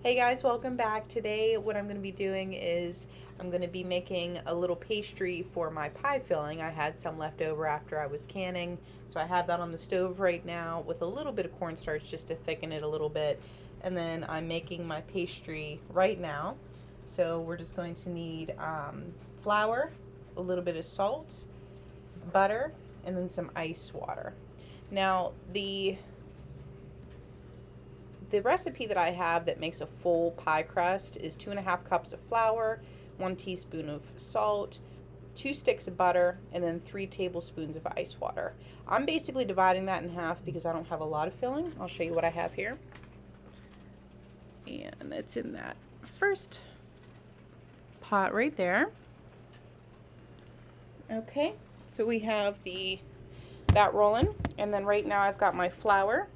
Hey guys, welcome back. Today what I'm going to be doing is I'm going to be making a little pastry for my pie filling. I had some left over after I was canning, so I have that on the stove right now with a little bit of cornstarch just to thicken it a little bit. And then I'm making my pastry right now. So we're just going to need flour, a little bit of salt, butter, and then some ice water. Now the recipe that I have that makes a full pie crust is 2.5 cups of flour, 1 teaspoon of salt, 2 sticks of butter, and then 3 tablespoons of ice water. I'm basically dividing that in half because I don't have a lot of filling. I'll show you what I have here. And it's in that first pot right there. Okay, so we have that rolling, and then right now I've got my flour.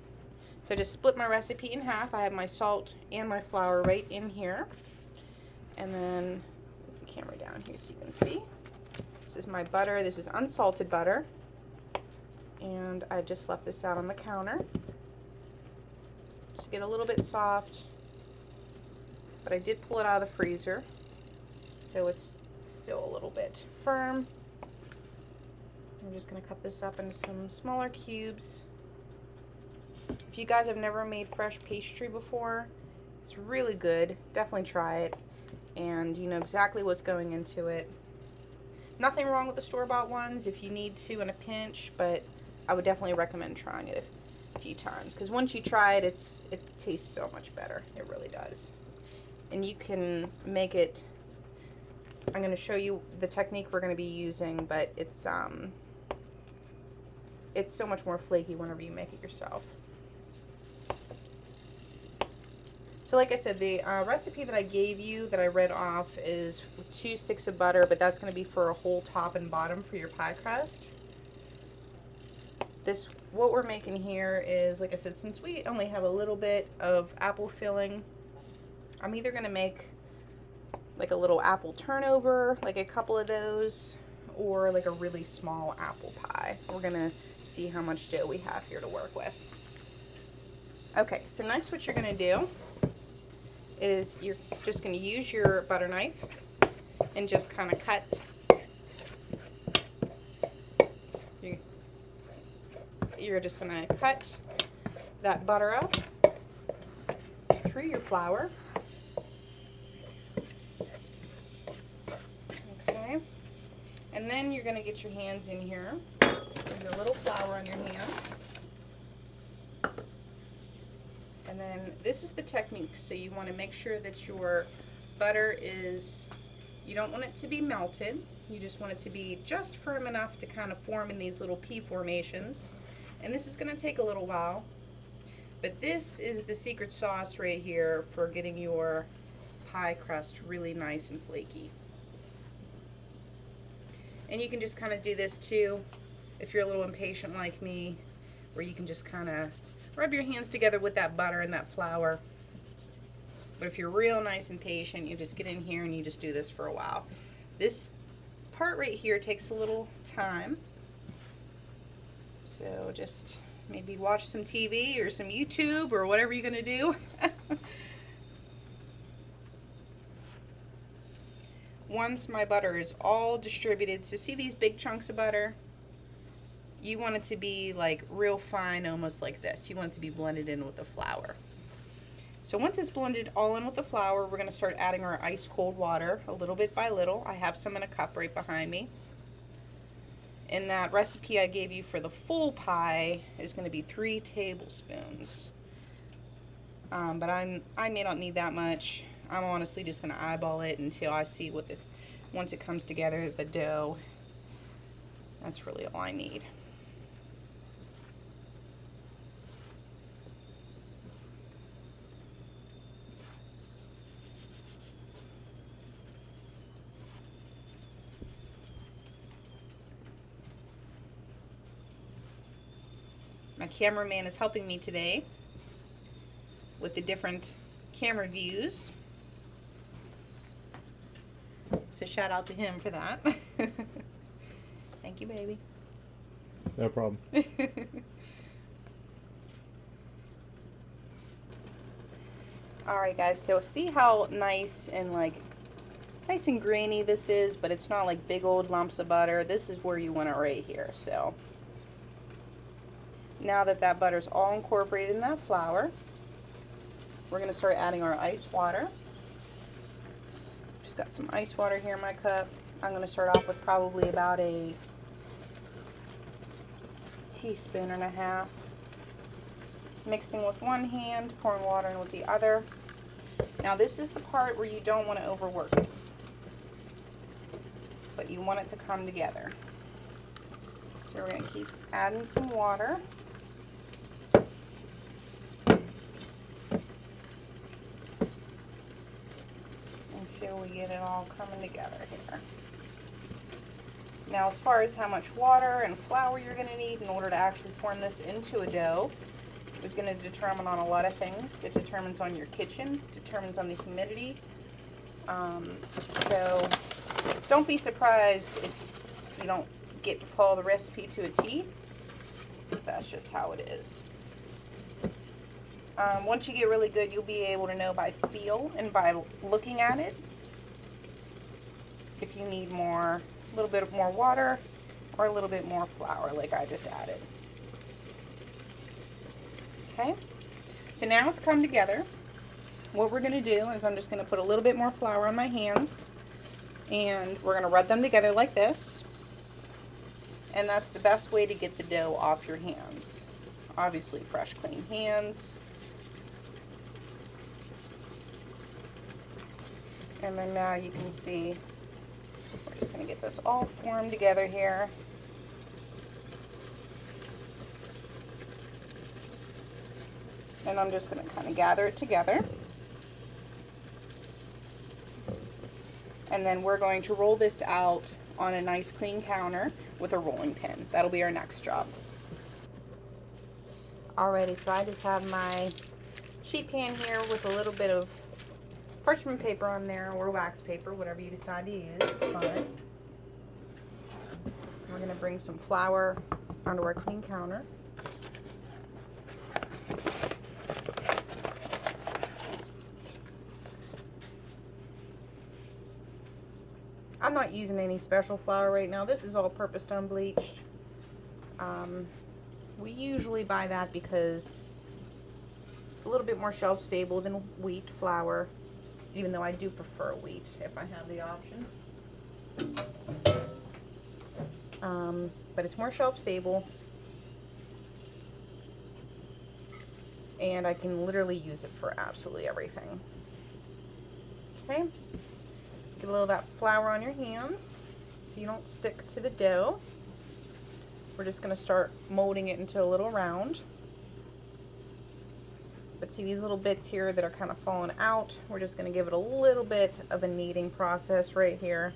So I just split my recipe in half. I have my salt and my flour right in here. And then put the camera down here so you can see. This is my butter. This is unsalted butter. And I just left this out on the counter. Just to get a little bit soft. But I did pull it out of the freezer, so it's still a little bit firm. I'm just going to cut this up into some smaller cubes. If you guys have never made fresh pastry before, it's really good. Definitely try it, and you know exactly what's going into it. Nothing wrong with the store-bought ones if you need to in a pinch, but I would definitely recommend trying it a few times, because once you try it, it tastes so much better. It really does. And you can make it. I'm going to show you the technique we're going to be using, but it's so much more flaky whenever you make it yourself. So like I said, the recipe that I gave you that I read off is 2 sticks of butter, but that's going to be for a whole top and bottom for your pie crust. What we're making here is, like I said, since we only have a little bit of apple filling, I'm either going to make like a little apple turnover, like a couple of those, or like a really small apple pie. We're going to see how much dough we have here to work with. Okay, so next what you're going to do is you're just going to use your butter knife and just kind of cut. You're just going to cut that butter up through your flour. Okay, and then you're going to get your hands in here with a little flour on your hands. And then this is the technique. So you want to make sure that your butter you don't want it to be melted. You just want it to be just firm enough to kind of form in these little pea formations. And this is going to take a little while. But this is the secret sauce right here for getting your pie crust really nice and flaky. And you can just kind of do this too if you're a little impatient like me, where you can just kind of rub your hands together with that butter and that flour. But if you're real nice and patient, you just get in here and you just do this for a while. This part right here takes a little time. So just maybe watch some TV or some YouTube or whatever you're going to do. Once my butter is all distributed, so see these big chunks of butter? You want it to be like real fine, almost like this. You want it to be blended in with the flour. So once it's blended all in with the flour, we're going to start adding our ice cold water a little bit by little. I have some in a cup right behind me. And that recipe I gave you for the full pie is going to be 3 tablespoons. But I may not need that much. I'm honestly just going to eyeball it until I see once it comes together, the dough. That's really all I need. My cameraman is helping me today with the different camera views. So shout out to him for that. Thank you, baby. No problem. Alright guys, so see how nice and nice and grainy this is, but it's not like big old lumps of butter. This is where you want it right here. So now that that butter's all incorporated in that flour, we're going to start adding our ice water. Just got some ice water here in my cup. I'm going to start off with probably about a teaspoon and a half. Mixing with one hand, pouring water in with the other. Now this is the part where you don't want to overwork it, but you want it to come together. So we're going to keep adding some water. Until we get it all coming together here. Now as far as how much water and flour you're going to need in order to actually form this into a dough is going to determine on a lot of things. It determines on your kitchen, determines on the humidity. So don't be surprised if you don't get to follow the recipe to a T, because that's just how it is. Once you get really good, you'll be able to know by feel and by looking at it if you need more, a little bit more water or a little bit more flour like I just added. Okay, so now it's come together. What we're going to do is I'm just going to put a little bit more flour on my hands, and we're going to rub them together like this. And that's the best way to get the dough off your hands. Obviously, fresh, clean hands. And then now you can see, we're just going to get this all formed together here. And I'm just going to kind of gather it together. And then we're going to roll this out on a nice clean counter with a rolling pin. That'll be our next job. Alrighty, so I just have my sheet pan here with a little bit of parchment paper on there, or wax paper, whatever you decide to use is fine. We're going to bring some flour onto our clean counter. I'm not using any special flour right now. This is all-purpose unbleached. We usually buy that because it's a little bit more shelf-stable than wheat flour, even though I do prefer wheat if I have the option. But it's more shelf-stable, and I can literally use it for absolutely everything. Okay. Get a little of that flour on your hands so you don't stick to the dough. We're just going to start molding it into a little round. But see these little bits here that are kind of falling out? We're just going to give it a little bit of a kneading process right here,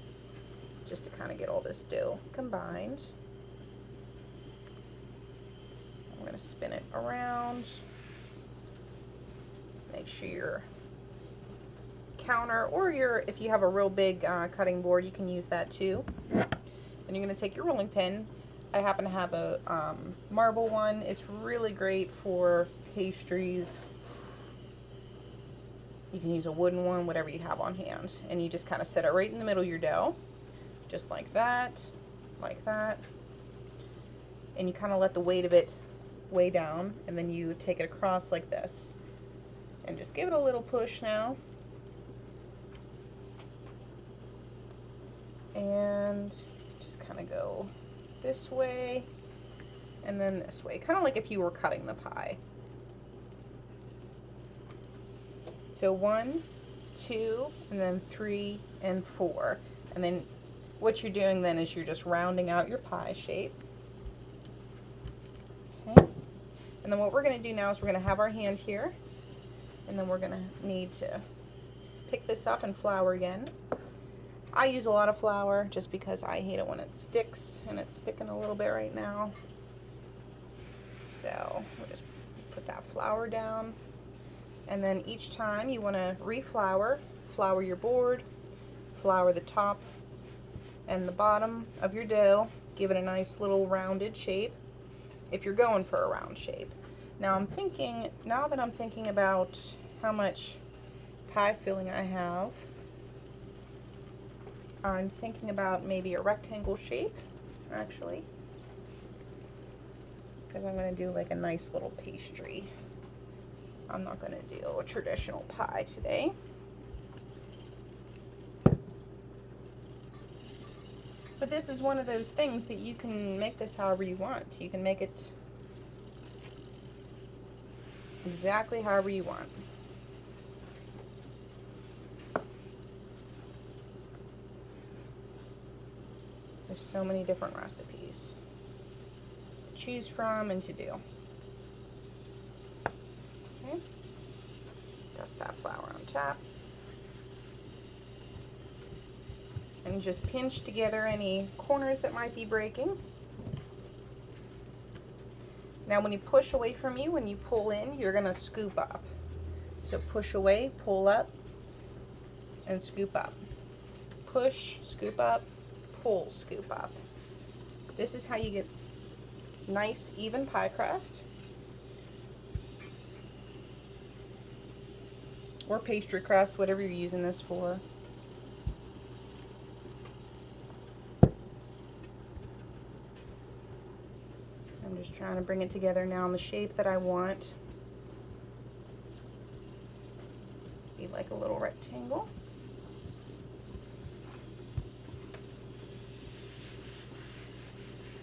just to kind of get all this dough combined. I'm going to spin it around. Make sure your counter, or if you have a real big cutting board, you can use that too. Then you're going to take your rolling pin. I happen to have a marble one. It's really great for pastries. You can use a wooden one, whatever you have on hand. And you just kind of set it right in the middle of your dough, just like that, and you kind of let the weight of it weigh down, and then you take it across like this and just give it a little push now. And just kind of go this way and then this way, kind of like if you were cutting the pie. So 1, 2, and then 3 and 4. And then what you're doing then is you're just rounding out your pie shape. Okay. And then what we're going to do now is we're going to have our hand here, and then we're going to need to pick this up and flour again. I use a lot of flour just because I hate it when it sticks, and it's sticking a little bit right now. So we'll just put that flour down, and then each time you want to reflour, flour your board, flour the top and the bottom of your dough, give it a nice little rounded shape if you're going for a round shape. Now that I'm thinking about how much pie filling I have. I'm thinking about maybe a rectangle shape, actually, because I'm going to do like a nice little pastry. I'm not going to do a traditional pie today. But this is one of those things that you can make this however you want. You can make it exactly however you want. There's so many different recipes to choose from and to do. Okay. Dust that flour on top. And just pinch together any corners that might be breaking. Now when you push away from you, when you pull in, you're going to scoop up. So push away, pull up, and scoop up. Push, scoop up, pull, scoop up. This is how you get nice, even pie crust. Or pastry crust, whatever you're using this for. I'm just trying to bring it together now in the shape that I want. To be like a little rectangle.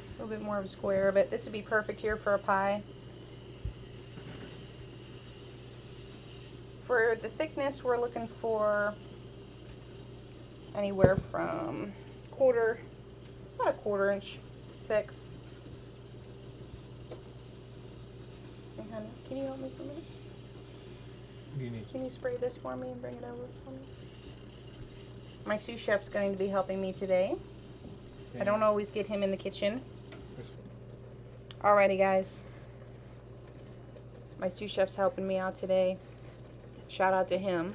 A little bit more of a square of it. This would be perfect here for a pie. For the thickness, we're looking for anywhere from about a quarter inch thick. Hey, honey, can you help me for a minute? What do you need? Can you spray this for me and bring it over for me? My sous chef's going to be helping me today. I don't always get him in the kitchen. Alrighty, guys. My sous chef's helping me out today. Shout out to him.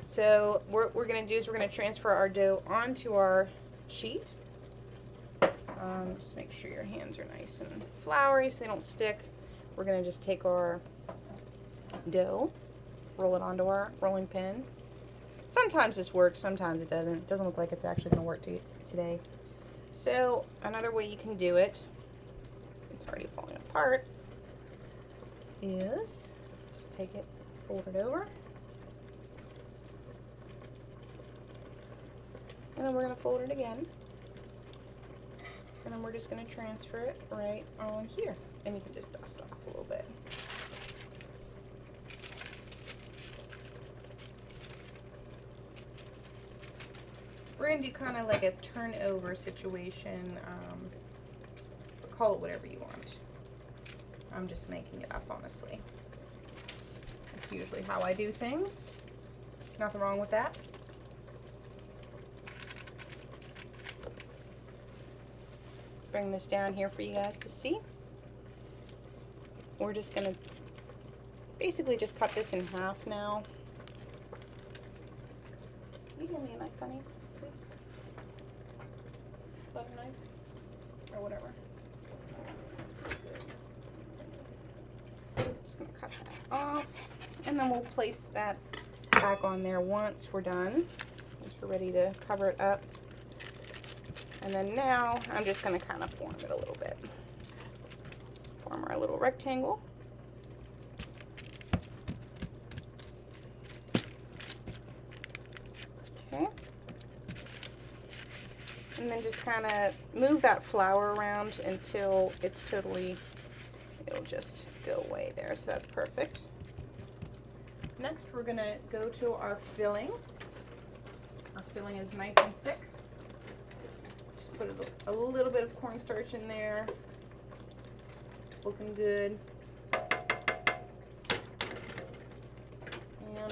So what we're going to do is we're going to transfer our dough onto our sheet. Just make sure your hands are nice and floury so they don't stick. We're going to just take our dough, roll it onto our rolling pin. Sometimes this works, sometimes it doesn't. It doesn't look like it's actually going to work today. So another way you can do it, it's already falling apart, is just take it, fold it over, and then we're going to fold it again, and then we're just going to transfer it right on here, and you can just dust off a little bit. We're going to do kind of like a turnover situation. Call it whatever you want. I'm just making it up, honestly. That's usually how I do things. Nothing wrong with that. Bring this down here for you guys to see. We're just going to basically just cut this in half now. Can you give me a knife, honey? Please. Butter knife or whatever. Just gonna cut that off, and then we'll place that back on there once we're done. Once we're ready to cover it up, and then now I'm just gonna kind of form it a little bit. Form our little rectangle. Okay. And then just kind of move that flour around until it's totally, it'll just go away there. So that's perfect. Next, we're going to go to our filling. Our filling is nice and thick. Just put a little bit of cornstarch in there. It's looking good. And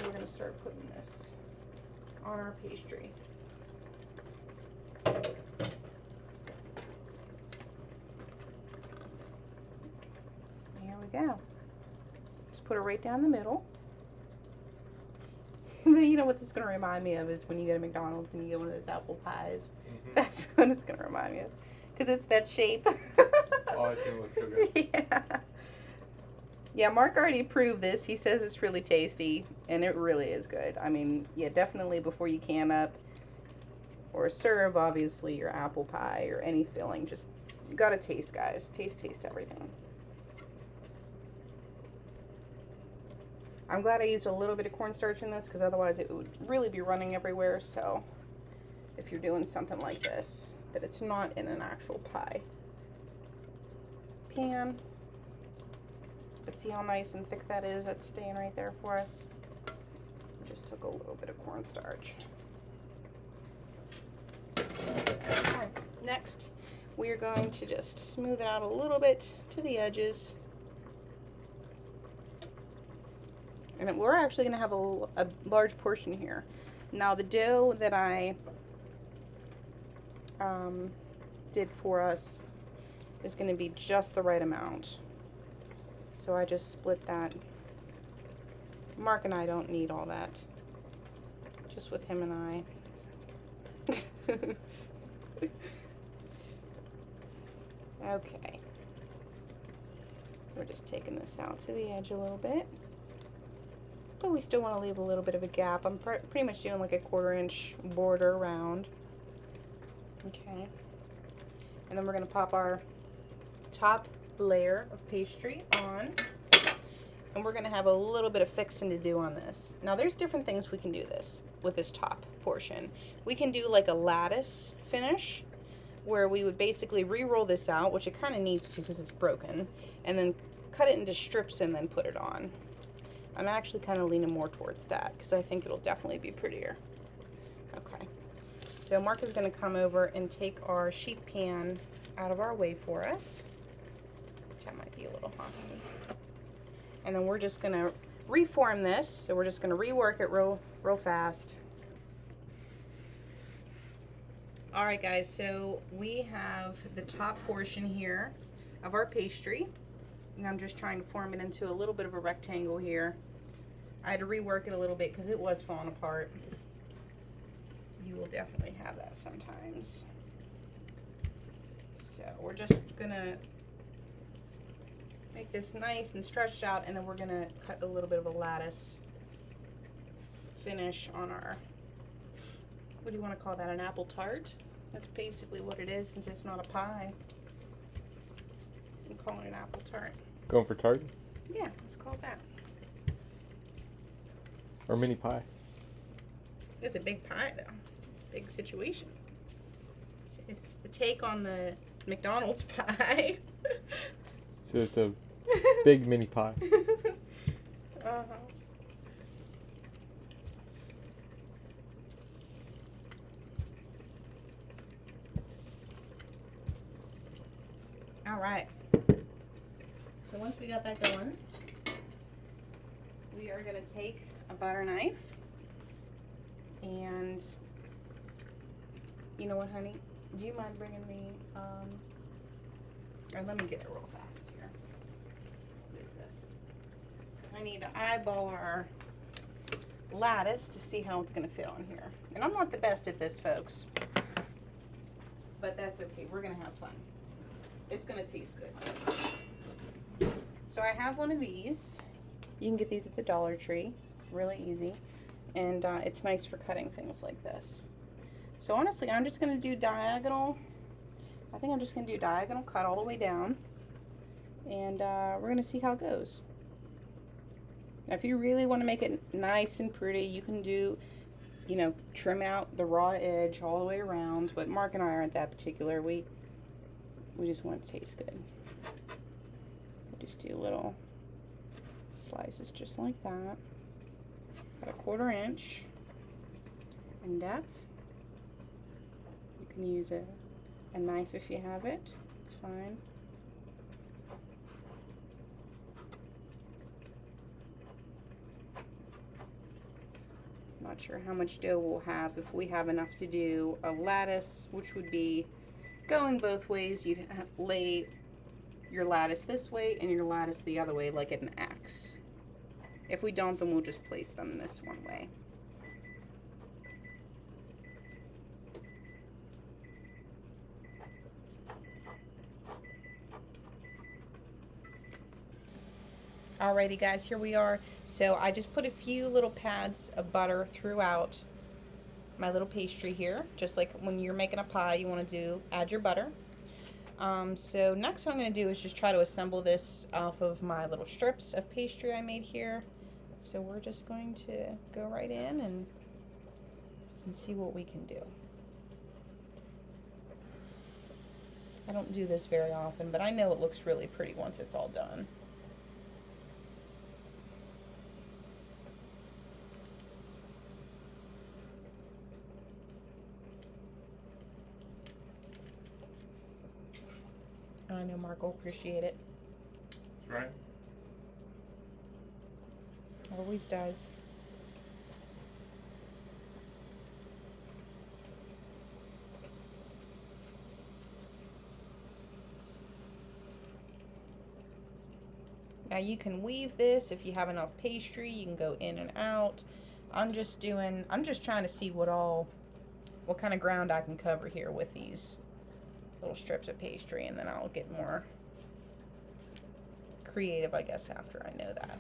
we're going to start putting this on our pastry. There we go. Just put it right down the middle. You know what this is going to remind me of is when you go to McDonald's and you get one of those apple pies. Mm-hmm. That's what it's going to remind me of. Because it's that shape. Oh, it's going to look so good. Yeah. Yeah, Mark already proved this. He says it's really tasty, and it really is good. I mean, yeah, definitely before you can up or serve, obviously, your apple pie or any filling, just, you gotta taste, guys. Taste everything. I'm glad I used a little bit of cornstarch in this, because otherwise it would really be running everywhere, so if you're doing something like this, that it's not in an actual pie pan. But see how nice and thick that is? That's staying right there for us. Just took a little bit of cornstarch. Alright, next, we are going to just smooth it out a little bit to the edges. And we're actually going to have a large portion here. Now the dough that I did for us is going to be just the right amount. So I just split that. Mark and I don't need all that. Just with him and I. Okay. We're just taking this out to the edge a little bit. But we still want to leave a little bit of a gap. I'm pretty much doing like a 1/4 inch border around. Okay. And then we're going to pop our top layer of pastry on. And we're going to have a little bit of fixing to do on this. Now there's different things we can do this with this top portion. We can do like a lattice finish where we would basically re-roll this out, which it kind of needs to because it's broken, and then cut it into strips and then put it on. I'm actually kind of leaning more towards that because I think it'll definitely be prettier. Okay, so Mark is going to come over and take our sheet pan out of our way for us, which that might be a little hot. And then we're just going to reform this, so we're just going to rework it real fast. Alright guys, so we have the top portion here of our pastry, and I'm just trying to form it into a little bit of a rectangle here. I had to rework it a little bit because it was falling apart. You will definitely have that sometimes. So we're just gonna make this nice and stretched out, and then we're gonna cut a little bit of a lattice finish on our, what do you want to call that, an apple tart? That's basically what it is, since it's not a pie. I'm calling it an apple tart. Going for tart? Yeah, let's call it that. Or mini pie? It's a big pie, though. It's a big situation. It's the take on the McDonald's pie. So it's a big mini pie. Uh-huh. All right. So once we got that going, we are going to take a butter knife, and you know what, honey? Do you mind bringing me, or let me get it real fast here. What is this? Because I need to eyeball our lattice to see how it's going to fit on here. And I'm not the best at this, folks, but that's okay. We're going to have fun. It's going to taste good. So I have one of these. You can get these at the Dollar Tree. Really easy. And it's nice for cutting things like this. So honestly, I'm just going to do diagonal. I think I'm just going to do diagonal cut all the way down. And we're going to see how it goes. Now, if you really want to make it nice and pretty, you can do, you know, trim out the raw edge all the way around. But Mark and I aren't that particular. We just want it to taste good. We'll just do little slices just like that. About a 1/4 inch in depth. You can use a knife if you have it. It's fine. Not sure how much dough we'll have. If we have enough to do a lattice, which would be going both ways, you'd lay your lattice this way and your lattice the other way, like an X. If we don't, then we'll just place them this one way. Alrighty guys, here we are. So I just put a few little pads of butter throughout my little pastry here. Just like when you're making a pie, you want to add your butter. So next what I'm going to do is just try to assemble this off of my little strips of pastry I made here. So we're just going to go right in and see what we can do. I don't do this very often, but I know it looks really pretty once it's all done. I know Mark will appreciate it. That's right. Always does. Now you can weave this if you have enough pastry. You can go in and out. I'm just trying to see what kind of ground I can cover here with these little strips of pastry, and then I'll get more creative, I guess, after I know that.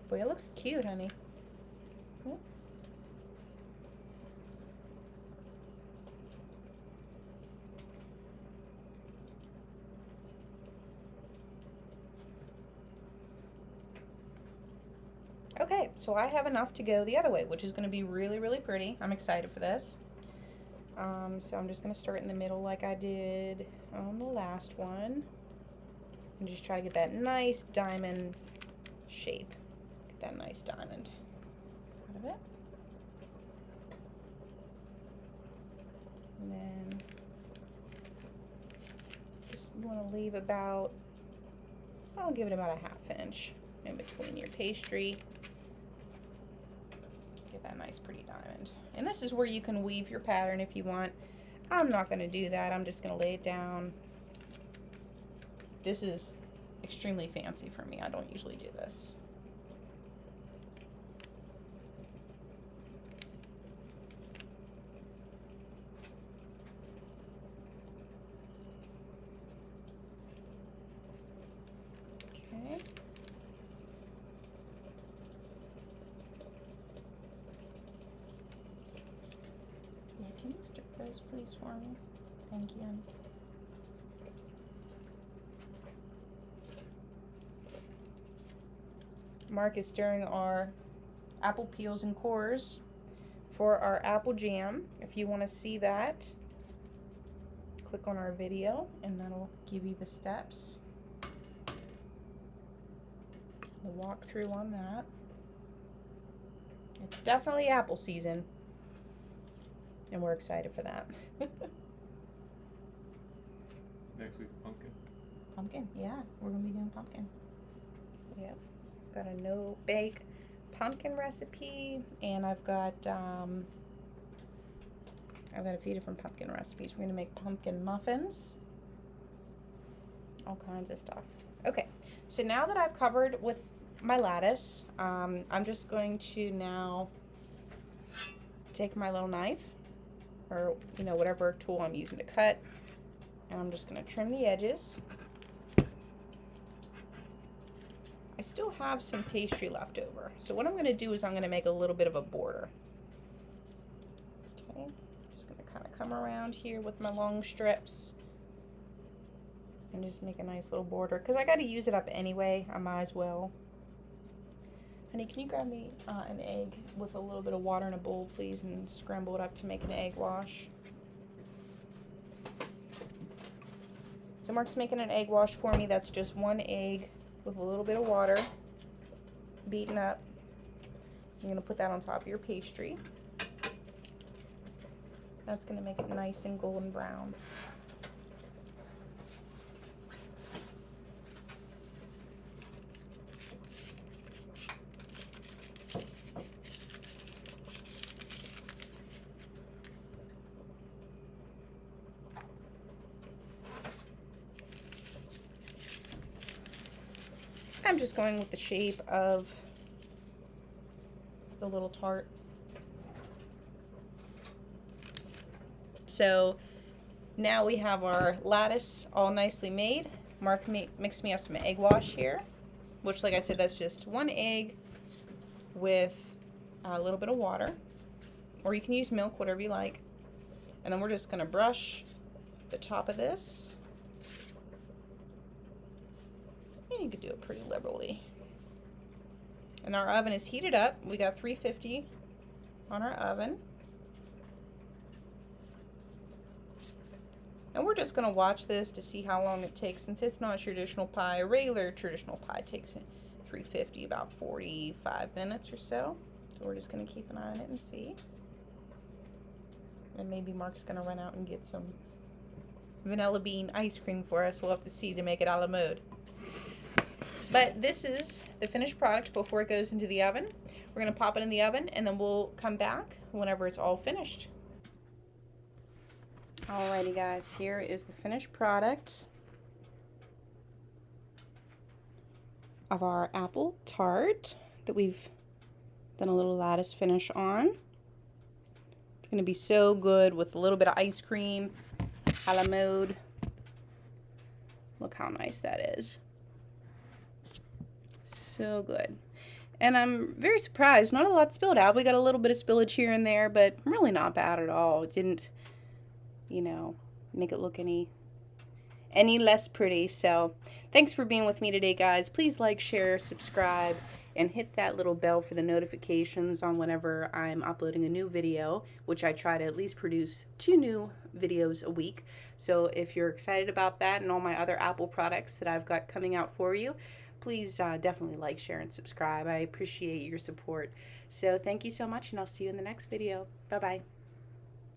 Boy, it looks cute, honey. Okay, so I have enough to go the other way, which is going to be really, really pretty. I'm excited for this. So I'm just going to start in the middle like I did on the last one. And just try to get that nice diamond shape. Get that nice diamond out of it. And then just want to leave about, I'll give it about a 1/2 inch in between your pastry. Get that nice pretty diamond. And this is where you can weave your pattern if you want. I'm not going to do that. I'm just going to lay it down. This is extremely fancy for me. I don't usually do this. Okay. Can you strip those please for me? Thank you. Mark is stirring our apple peels and cores for our apple jam. If you want to see that, click on our video and that'll give you the steps. The walkthrough on that. It's definitely apple season. And we're excited for that. Next week, pumpkin. Pumpkin, yeah. We're going to be doing pumpkin. Yep. Got a no-bake pumpkin recipe. And I've got a few different pumpkin recipes. We're going to make pumpkin muffins. All kinds of stuff. Okay. So now that I've covered with my lattice, I'm just going to now take my little knife, or whatever tool I'm using to cut, and I'm just going to trim the edges. I still have some pastry left over, so what I'm going to do is I'm going to make a little bit of a border. Okay, just going to kind of come around here with my long strips and just make a nice little border, because I got to use it up anyway. I might as well. Honey, can you grab me an egg with a little bit of water in a bowl, please, and scramble it up to make an egg wash? So Mark's making an egg wash for me. That's just 1 egg with a little bit of water, beaten up. You're going to put that on top of your pastry. That's going to make it nice and golden brown. I'm just going with the shape of the little tart. So Now we have our lattice all nicely made. Mark mixed me up some egg wash here, which, like I said, that's just 1 egg with a little bit of water, or you can use milk, whatever you like. And then we're just going to brush the top of this. And you could do it pretty liberally. And our oven is heated up. We got 350 on our oven. And we're just going to watch this to see how long it takes. Since it's not a traditional pie, a regular traditional pie takes 350, about 45 minutes or so. So we're just going to keep an eye on it and see. And maybe Mark's going to run out and get some vanilla bean ice cream for us. We'll have to see to make it a la mode. But this is the finished product before it goes into the oven. We're going to pop it in the oven and then we'll come back whenever it's all finished. Alrighty guys, here is the finished product of our apple tart that we've done a little lattice finish on. It's going to be so good with a little bit of ice cream, a la mode. Look how nice that is. So good. And I'm very surprised. Not a lot spilled out. We got a little bit of spillage here and there, but really not bad at all. It didn't, you know, make it look any less pretty. So thanks for being with me today, guys. Please like, share, subscribe, and hit that little bell for the notifications on whenever I'm uploading a new video, which I try to at least produce 2 new videos a week. So if you're excited about that and all my other Apple products that I've got coming out for you, please definitely like, share, and subscribe. I appreciate your support. So thank you so much, and I'll see you in the next video. Bye-bye.